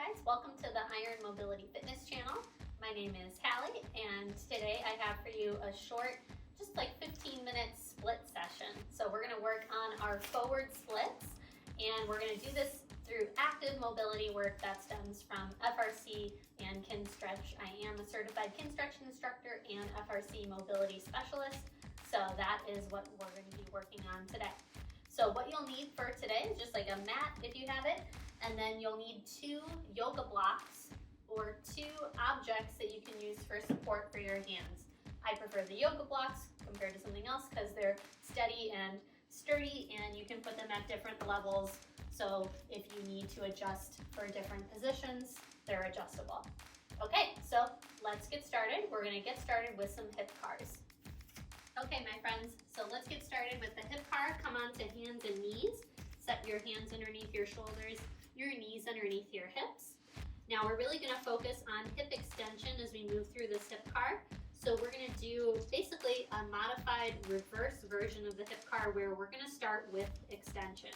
guys, welcome to the Iron Mobility Fitness channel. My name is Hallie, and today I have for you a short, just like 15-minute split session. So we're gonna work on our forward splits, and we're gonna do this through active mobility work that stems from FRC and Kinstretch. I am a certified Kinstretch instructor and FRC mobility specialist, so that is what we're gonna be working on today. So what you'll need for today is just like a mat if you have it, and then you'll need 2 yoga blocks or 2 objects that you can use for support for your hands. I prefer the yoga blocks compared to something else because they're steady and sturdy, and you can put them at different levels. So if you need to adjust for different positions, they're adjustable. Okay, so let's get started. We're gonna get started with some hip cars. Okay, my friends, so let's get started with the hip car. Come on to hands and knees. Set your hands underneath your shoulders, your knees underneath your hips. Now we're really gonna focus on hip extension as we move through this hip car. So we're gonna do basically a modified reverse version of the hip car where we're gonna start with extension.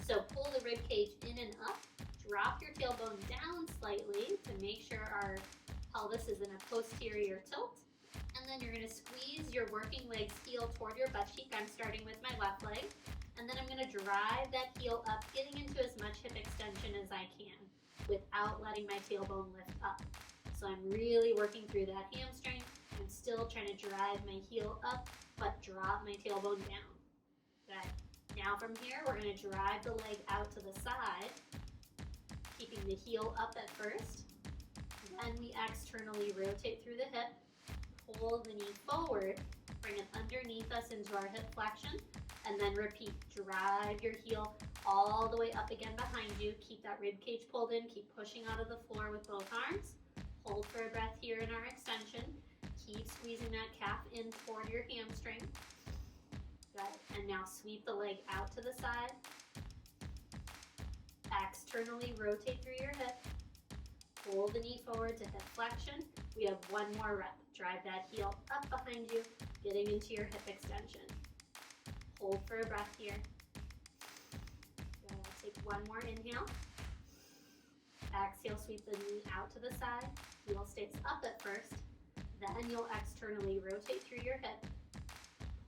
So pull the rib cage in and up, drop your tailbone down slightly to make sure our pelvis is in a posterior tilt. And then you're gonna squeeze your working leg's heel toward your butt cheek. I'm starting with my left leg. And then I'm gonna drive that heel up, getting into as much hip extension as I can without letting my tailbone lift up. So I'm really working through that hamstring. I'm still trying to drive my heel up, but drop my tailbone down. Good. Now from here, we're gonna drive the leg out to the side, keeping the heel up at first. Then we externally rotate through the hip, pull the knee forward, bring it underneath us into our hip flexion, and then repeat. Drive your heel all the way up again behind you. Keep that rib cage pulled in. Keep pushing out of the floor with both arms. Hold for a breath here in our extension. Keep squeezing that calf in toward your hamstring. Good. And now sweep the leg out to the side. Externally rotate through your hip. Pull the knee forward to hip flexion. We have one more rep. Drive that heel up behind you, getting into your hip extension. Hold for a breath here. Good. Take one more inhale. Exhale, sweep the knee out to the side. Heel stays up at first. Then you'll externally rotate through your hip.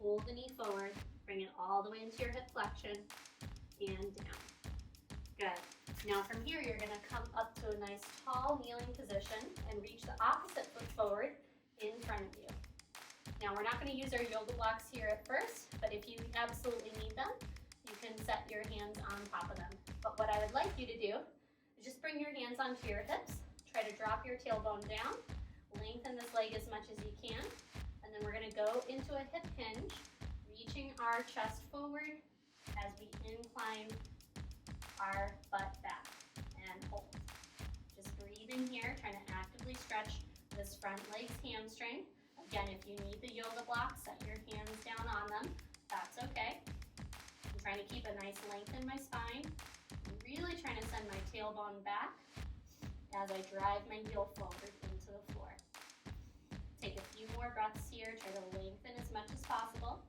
Pull the knee forward. Bring it all the way into your hip flexion and down. Good. Now from here, you're gonna come up to a nice tall kneeling position and reach the opposite foot forward in front of you. Now we're not gonna use our yoga blocks here at first, but if you absolutely need them, you can set your hands on top of them. But what I would like you to do is just bring your hands onto your hips, try to drop your tailbone down, lengthen this leg as much as you can, and then we're gonna go into a hip hinge, reaching our chest forward as we incline our butt back and hold. Just breathe in here, trying to actively stretch this front leg's hamstring. Again, if you need the yoga block, set your hands down on them. That's okay. I'm trying to keep a nice length in my spine. I'm really trying to send my tailbone back as I drive my heel forward into the floor. Take a few more breaths here. Try to lengthen as much as possible.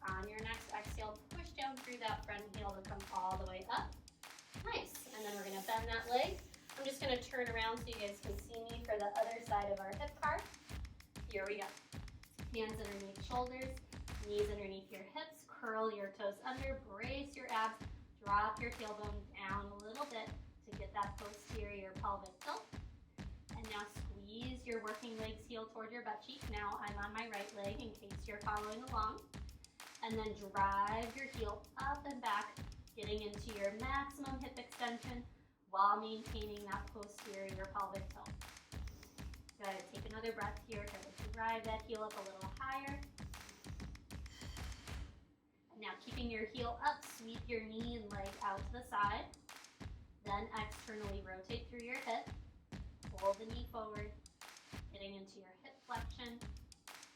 On your next exhale, push down through that front heel to come all the way up. Nice, and then we're gonna bend that leg. I'm just gonna turn around so you guys can see me for the other side of our hip car. Here we go. Hands underneath shoulders, knees underneath your hips, curl your toes under, brace your abs, drop your tailbone down a little bit to get that posterior pelvic tilt. And now squeeze your working leg's heel toward your butt cheek. Now I'm on my right leg in case you're following along. And then drive your heel up and back, getting into your maximum hip extension while maintaining that posterior pelvic tilt. Good. Take another breath here. Try to drive that heel up a little higher. And now keeping your heel up, sweep your knee and leg out to the side. Then externally rotate through your hip. Pull the knee forward, getting into your hip flexion.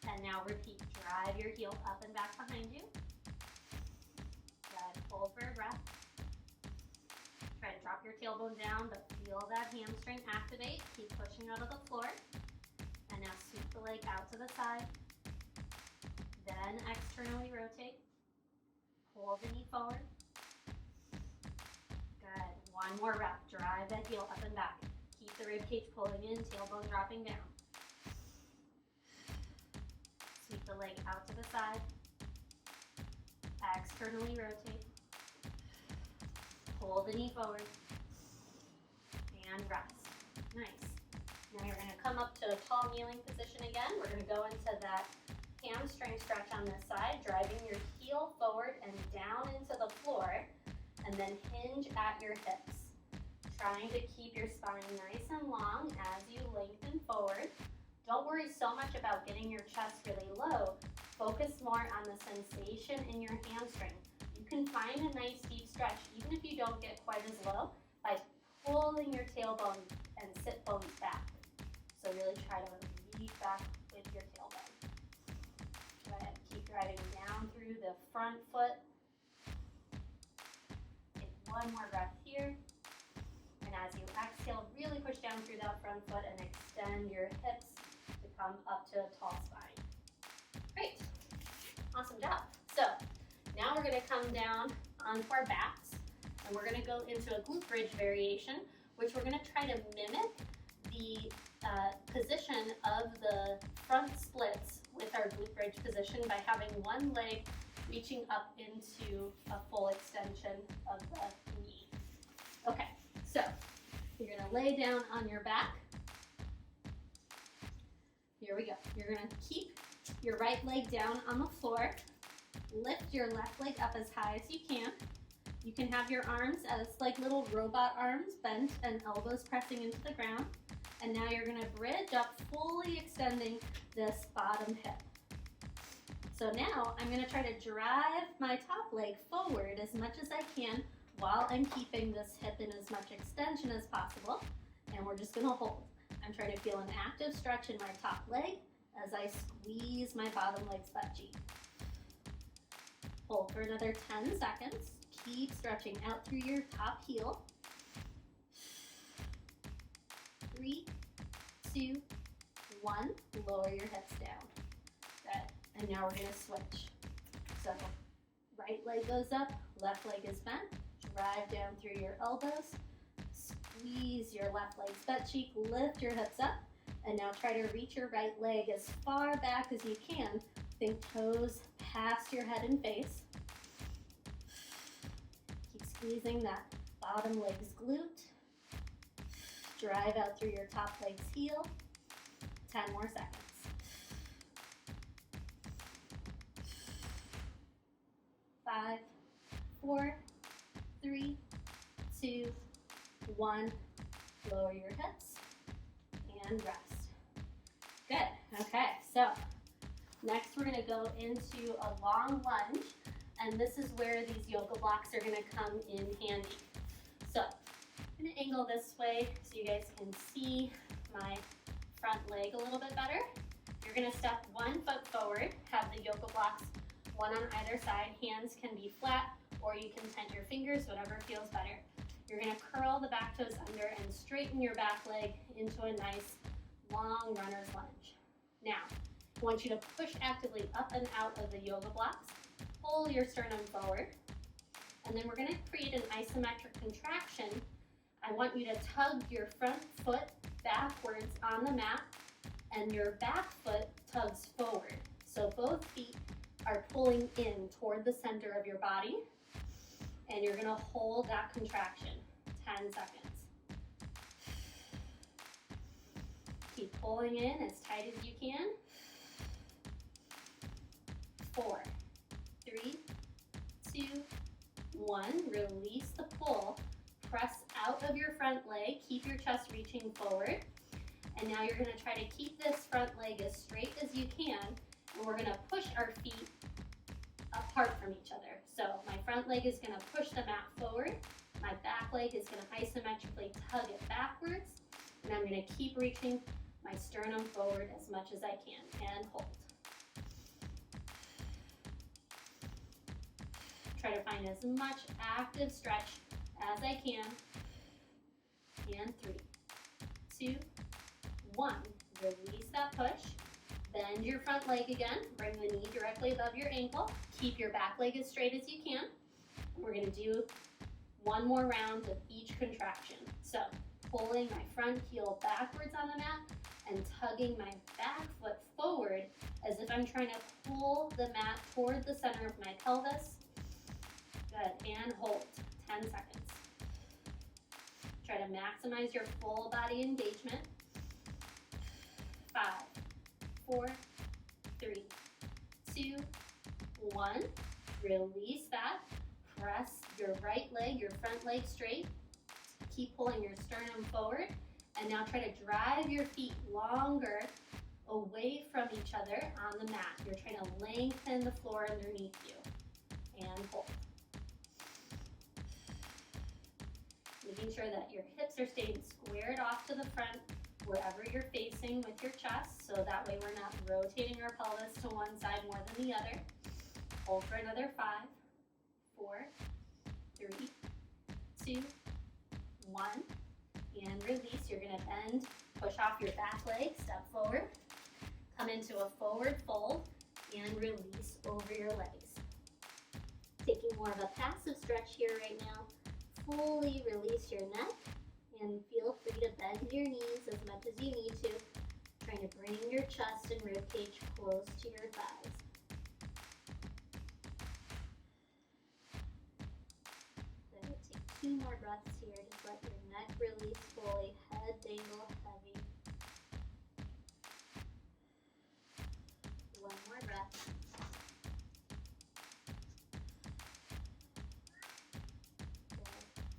And now repeat. Drive your heel up and back behind you. Good. Hold for a breath. Try to drop your tailbone down, but feel that hamstring activate. Keep pushing out of the floor. And now sweep the leg out to the side. Then externally rotate. Pull the knee forward. Good. One more rep. Drive that heel up and back. Keep the rib cage pulling in, tailbone dropping down. Sweep the leg out to the side. Externally rotate. Pull the knee forward. And rest. Nice. Now you're going to come up to a tall kneeling position again. We're going to go into that hamstring stretch on this side, driving your heel forward and down into the floor, and then hinge at your hips. Trying to keep your spine nice and long as you lengthen forward. Don't worry so much about getting your chest really low. Focus more on the sensation in your hamstring. You can find a nice deep stretch even if you don't get quite as low by pulling your tailbone and sit bones back. So really try to lead back with your tailbone. Go ahead, keep driving down through the front foot. Take one more breath here. And as you exhale, really push down through that front foot and extend your hips to come up to a tall spine. Great. Awesome job. So now we're going to come down onto our backs, and we're going to go into a glute bridge variation, which we're going to try to mimic the position of the front splits with our glute bridge position by having one leg reaching up into a full extension of the knee. Okay, so you're going to lay down on your back. Here we go. You're going to keep your right leg down on the floor. Lift your left leg up as high as you can. You can have your arms as like little robot arms bent and elbows pressing into the ground. And now you're going to bridge up, fully extending this bottom hip. So now I'm going to try to drive my top leg forward as much as I can while I'm keeping this hip in as much extension as possible. And we're just going to hold. I'm trying to feel an active stretch in my top leg as I squeeze my bottom leg's butt cheek. Hold for another 10 seconds. Keep stretching out through your top heel. 3, 2, 1. Lower your hips down. Good. And now we're going to switch. So right leg goes up, left leg is bent. Drive down through your elbows. Squeeze your left leg's butt cheek. Lift your hips up. And now try to reach your right leg as far back as you can. Think toes past your head and face. Keep squeezing that bottom leg's glute. Drive out through your top leg's heel. 10 more seconds. 5, 4, 3, 2, 1. Lower your hips and rest. Good. Okay, so next we're going to go into a long lunge, and this is where these yoga blocks are going to come in handy. So I'm going to angle this way so you guys can see my front leg a little bit better. You're going to step 1 foot forward, have the yoga blocks one on either side. Hands can be flat, or you can tent your fingers, whatever feels better. You're going to curl the back toes under and straighten your back leg into a nice long runner's lunge. Now, I want you to push actively up and out of the yoga blocks. Pull your sternum forward. And then we're going to create an isometric contraction. I want you to tug your front foot backwards on the mat, and your back foot tugs forward. So both feet are pulling in toward the center of your body, and you're going to hold that contraction. 10 seconds. Keep pulling in as tight as you can. 4, 3, 2, 1. Release the pull. Press out of your front leg. Keep your chest reaching forward. And now you're going to try to keep this front leg as straight as you can. And we're going to push our feet apart from each other. So my front leg is going to push the mat forward. My back leg is going to isometrically tug it backwards. And I'm going to keep reaching my sternum forward as much as I can. And hold. Try to find as much active stretch as I can. And 3, 2, 1. Release that push. Bend your front leg again. Bring the knee directly above your ankle. Keep your back leg as straight as you can. We're going to do one more round of each contraction. So pulling my front heel backwards on the mat and tugging my back foot forward as if I'm trying to pull the mat toward the center of my pelvis. Good, and hold, 10 seconds. Try to maximize your full body engagement. 5, 4, 3, 2, 1. Release that. Press your right leg, your front leg straight. Keep pulling your sternum forward. And now try to drive your feet longer away from each other on the mat. You're trying to lengthen the floor underneath you. And hold. Making sure that your hips are staying squared off to the front wherever you're facing with your chest, so that way we're not rotating our pelvis to one side more than the other. Hold for another 5, 4, 3, 2, 1, and release. You're gonna bend, push off your back leg, step forward, come into a forward fold, and release over your legs. Taking more of a passive stretch here right now. Fully release your neck and feel free to bend your knees as much as you need to, trying to bring your chest and rib cage close to your thighs. Then take 2 more breaths here. Just let your neck release fully, head dangle heavy. 1 more breath.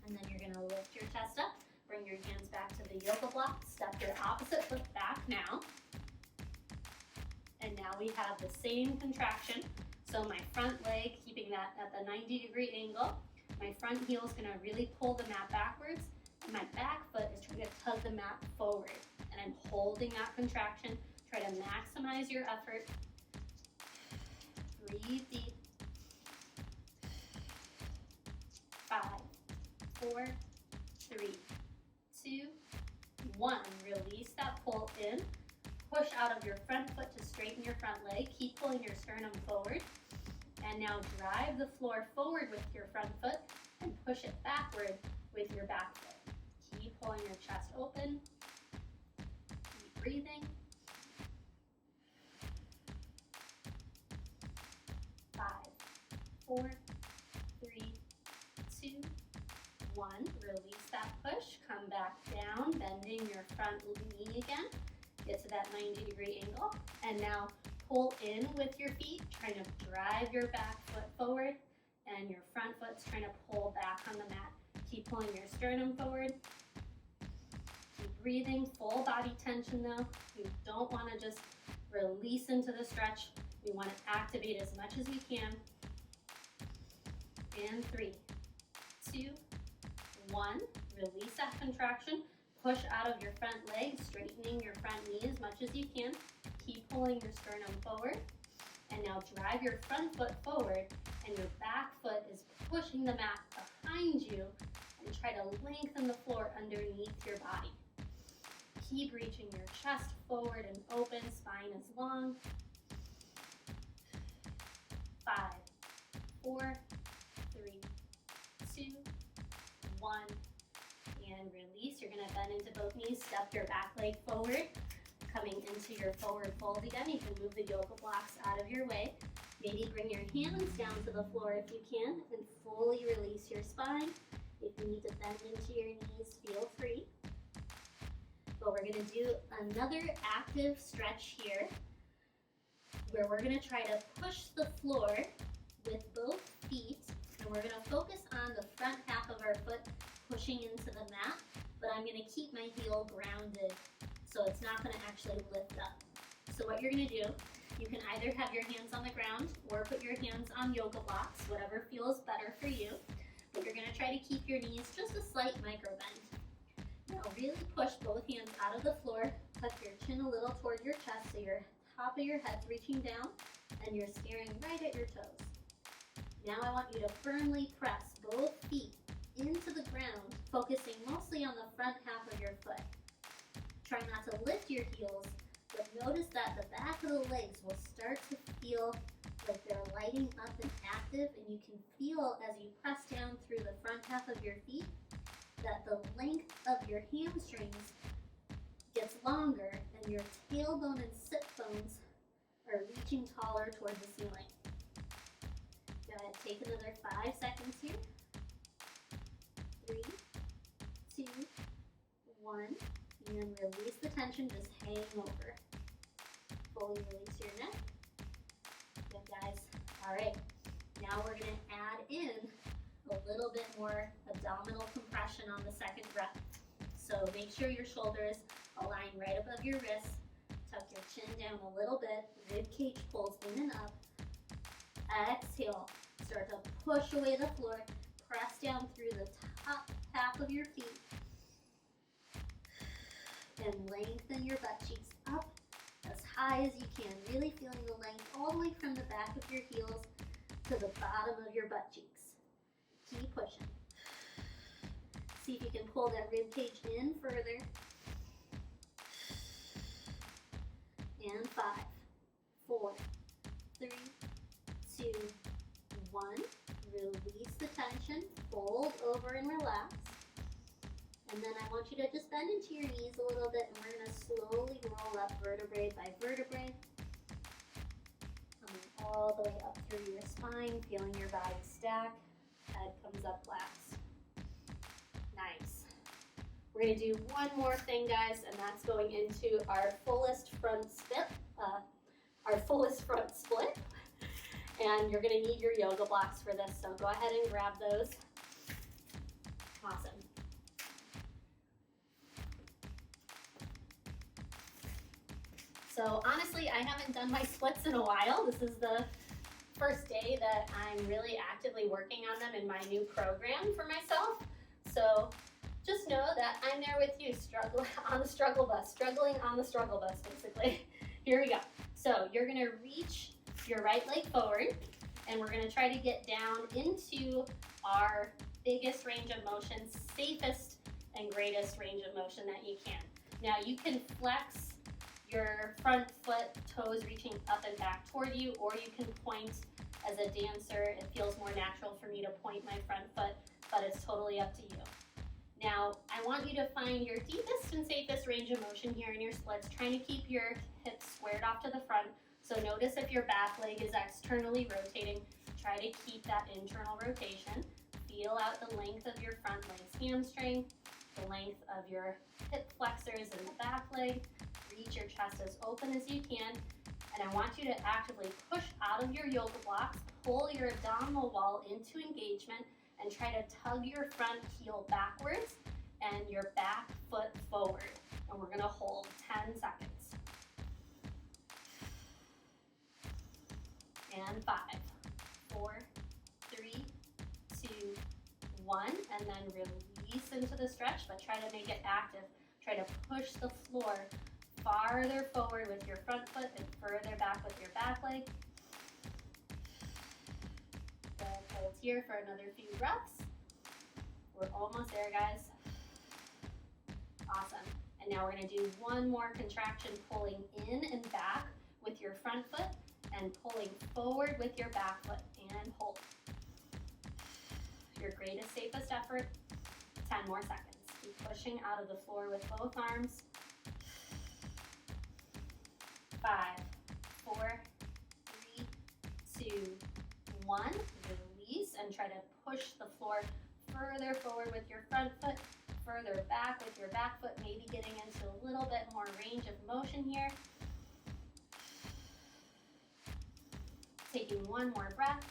And then you're gonna lift your chest up, bring your hands back to the yoga block, step your opposite foot back now. And now we have the same contraction. So my front leg, keeping that at the 90-degree angle. My front heel is gonna really pull the mat backwards, and my back foot is trying to tug the mat forward. And I'm holding that contraction. Try to maximize your effort. Breathe deep. 5, 4, 3, 2, 1. Release that pull in. Push out of your front foot to straighten your front leg. Keep pulling your sternum forward. And now drive the floor forward with your front foot and push it backward with your back foot. Keep pulling your chest open. Keep breathing. 5, 4, 3, 2, 1. Release that push. Come back down, bending your front knee again. Get to that 90-degree angle. And now pull in with your feet, trying to drive your back foot forward, and your front foot's trying to pull back on the mat. Keep pulling your sternum forward. Keep breathing, full body tension though. You don't want to just release into the stretch. We want to activate as much as we can. And 3, 2, 1. Release that contraction. Push out of your front leg, straightening your front knee as much as you can. Keep pulling your sternum forward. And now drive your front foot forward, and your back foot is pushing the mat behind you, and try to lengthen the floor underneath your body. Keep reaching your chest forward and open, spine is long. 5, 4, 3, 2, 1. And release. You're going to bend into both knees, step your back leg forward, coming into your forward fold again. You can move the yoga blocks out of your way. Maybe bring your hands down to the floor if you can, and fully release your spine. If you need to bend into your knees, feel free. But we're going to do another active stretch here, where we're going to try to push the floor with both feet, and we're going to focus on the front half of our foot pushing into the mat, but I'm going to keep my heel grounded so it's not going to actually lift up. So what you're going to do, you can either have your hands on the ground or put your hands on yoga blocks, whatever feels better for you, but you're going to try to keep your knees just a slight micro bend. Now really push both hands out of the floor, tuck your chin a little toward your chest so your top of your head's reaching down and you're staring right at your toes. Now I want you to firmly press both feet into the ground, focusing mostly on the front half of your foot. Try not to lift your heels, But notice that the back of the legs will start to feel like they're lighting up and active, and you can feel as you press down through the front half of your feet that the length of your hamstrings gets longer and your tailbone and sit bones are reaching taller towards the ceiling. Go ahead, take another 5 seconds here. 3, 2, 1, and release the tension, just hang over. Fully release your neck. Good, guys. All right, now we're gonna add in a little bit more abdominal compression on the second breath. So make sure your shoulders align right above your wrists. Tuck your chin down a little bit. Rib cage pulls in and up. Exhale. Start to push away the floor. Press down through the top half of your feet. And lengthen your butt cheeks up as high as you can. Really feeling the length all the way from the back of your heels to the bottom of your butt cheeks. Keep pushing. See if you can pull that rib cage in further. And 5, 4, 3, 2, 1. Release the tension, fold over and relax. And then I want you to just bend into your knees a little bit, and we're going to slowly roll up vertebrae by vertebrae. Coming all the way up through your spine, feeling your body stack. Head comes up last. Nice. We're going to do one more thing, guys, and that's going into our fullest front split. And you're going to need your yoga blocks for this, so go ahead and grab those. Awesome. So honestly, I haven't done my splits in a while. This is the first day that I'm really actively working on them in my new program for myself. So just know that I'm there with you, struggling on the struggle bus, basically. Here we go. So you're gonna reach your right leg forward, and we're gonna try to get down into our biggest range of motion, safest and greatest range of motion that you can. Now you can flex your front foot, toes reaching up and back toward you, or you can point as a dancer. It feels more natural for me to point my front foot, but it's totally up to you. Now, I want you to find your deepest and safest range of motion here in your splits, trying to keep your hips squared off to the front. So notice if your back leg is externally rotating, try to keep that internal rotation. Feel out the length of your front leg's hamstring, the length of your hip flexors in the back leg. Reach your chest as open as you can. And I want you to actively push out of your yoga blocks, pull your abdominal wall into engagement, and try to tug your front heel backwards and your back foot forward. And we're gonna hold 10 seconds. And 5, 4, 3, 2, 1, and then release into the stretch, but try to make it active. Try to push the floor farther forward with your front foot and further back with your back leg. Good, hold here for another few breaths. We're almost there, guys. Awesome. And now we're gonna do one more contraction, pulling in and back with your front foot and pulling forward with your back foot, and hold. Your greatest, safest effort, 10 more seconds. Keep pushing out of the floor with both arms. 5, 4, 3, 2, 1. Release and try to push the floor further forward with your front foot, further back with your back foot, maybe getting into a little bit more range of motion here. Taking one more breath.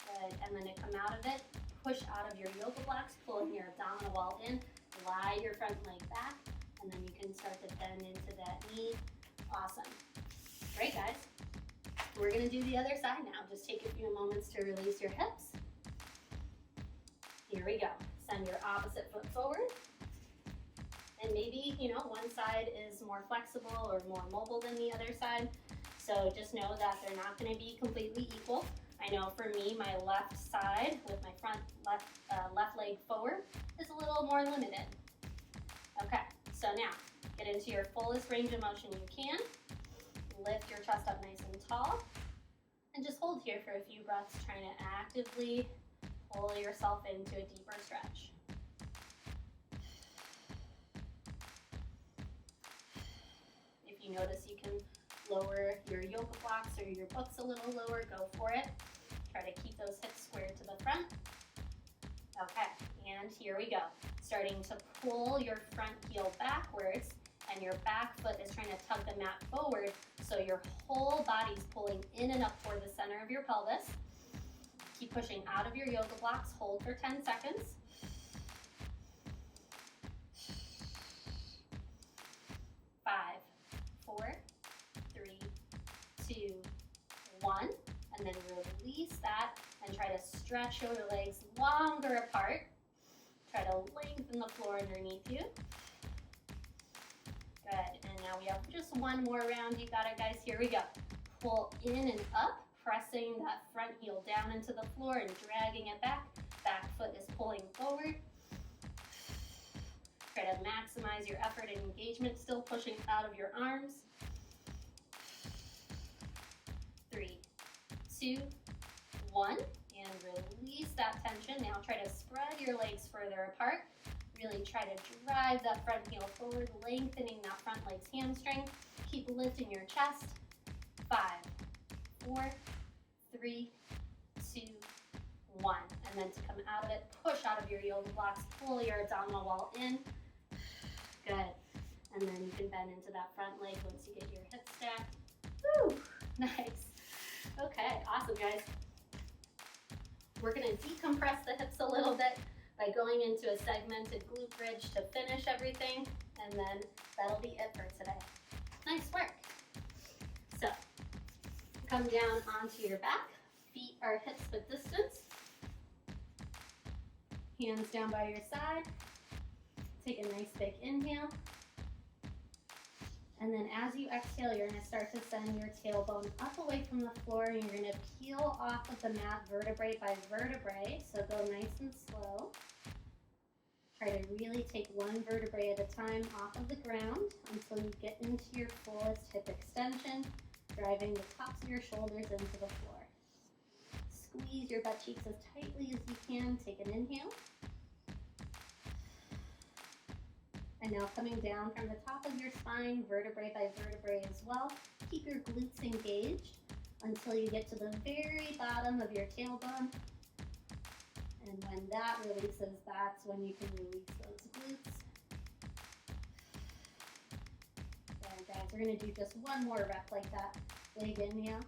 Good, and then to come out of it, push out of your yoga blocks, pulling your abdominal wall in, glide your front leg back, and then you can start to bend into that knee. Awesome. Great, guys. We're gonna do the other side now. Just take a few moments to release your hips. Here we go. Send your opposite foot forward. And maybe, one side is more flexible or more mobile than the other side. So just know that they're not gonna be completely equal. I know for me, my left side with my front left leg forward is a little more limited. Okay, So now, get into your fullest range of motion you can. Lift your chest up nice and tall. And just hold here for a few breaths, trying to actively pull yourself into a deeper stretch. If you notice you can lower your yoga blocks or your books a little lower, go for it. Try to keep those hips squared to the front. Okay, and here we go. Starting to pull your front heel backwards, and your back foot is trying to tug the mat forward, so your whole body's pulling in and up toward the center of your pelvis. Keep pushing out of your yoga blocks. Hold for 10 seconds. 5, 4, 3, 2, 1. And then release that and try to stretch your legs longer apart. Try to lengthen the floor underneath you. Good, and now we have just one more round. You got it, guys. Here we go. Pull in and up, pressing that front heel down into the floor and dragging it back. Back foot is pulling forward. Try to maximize your effort and engagement, still pushing out of your arms. 3, 2, 1, and release that tension. Now try to spread your legs further apart. Really try to drive that front heel forward, lengthening that front leg's hamstring. Keep lifting your chest. 5, 4, 3, 2, 1. And then to come out of it, push out of your yoga blocks, pull your abdominal wall in. Good. And then you can bend into that front leg once you get your hips stacked. Woo! Nice. Okay, awesome, guys. We're going to decompress the hips a little bit by going into a segmented glute bridge to finish everything, and then that'll be it for today. Nice work. So, come down onto your back. Feet are hips width distance. Hands down by your side. Take a nice big inhale. And then as you exhale, you're going to start to send your tailbone up away from the floor, and you're going to peel off of the mat vertebrae by vertebrae. So go nice and slow. Try to really take one vertebrae at a time off of the ground until you get into your fullest hip extension, driving the tops of your shoulders into the floor. Squeeze your butt cheeks as tightly as you can. Take an inhale. And now coming down from the top of your spine, vertebrae by vertebrae as well. Keep your glutes engaged until you get to the very bottom of your tailbone. And when that releases, that's when you can release those glutes. There, guys, we're going to do just one more rep like that. Big inhale.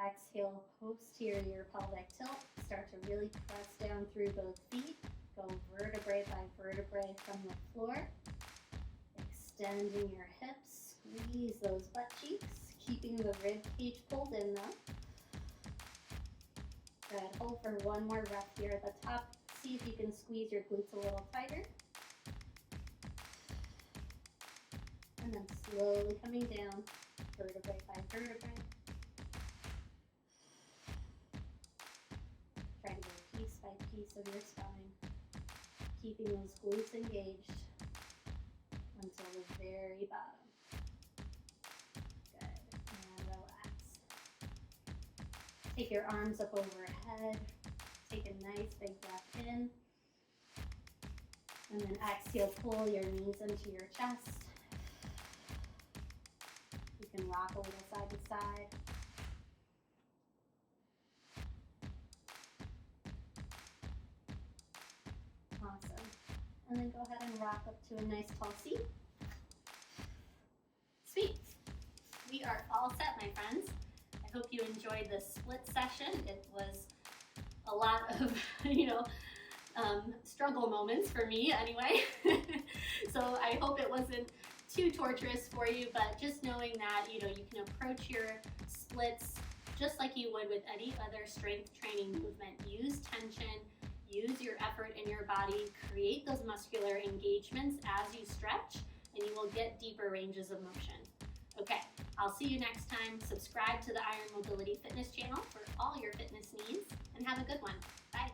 Exhale, posterior pelvic tilt. Start to really press down through both feet. Go vertebrae by vertebrae from the floor. Extending your hips. Squeeze those butt cheeks. Keeping the rib cage pulled in though. Good. Hold for one more rep here at the top. See if you can squeeze your glutes a little tighter. And then slowly coming down, vertebrae by vertebrae. Try to go piece by piece of your spine. Keeping those glutes engaged until the very bottom. Good. And relax. Take your arms up overhead. Take a nice big breath in. And then exhale, pull your knees into your chest. You can rock a little side to side. Awesome. And then go ahead and rock up to a nice tall seat. Sweet. We are all set, my friends. I hope you enjoyed this split session. It was a lot of, struggle moments for me anyway. So I hope it wasn't too torturous for you, but just knowing that, you can approach your splits just like you would with any other strength training movement. Use tension, use your effort in your body, create those muscular engagements as you stretch, and you will get deeper ranges of motion. Okay, I'll see you next time. Subscribe to the Iron Mobility Fitness channel for all your fitness needs, and have a good one. Bye.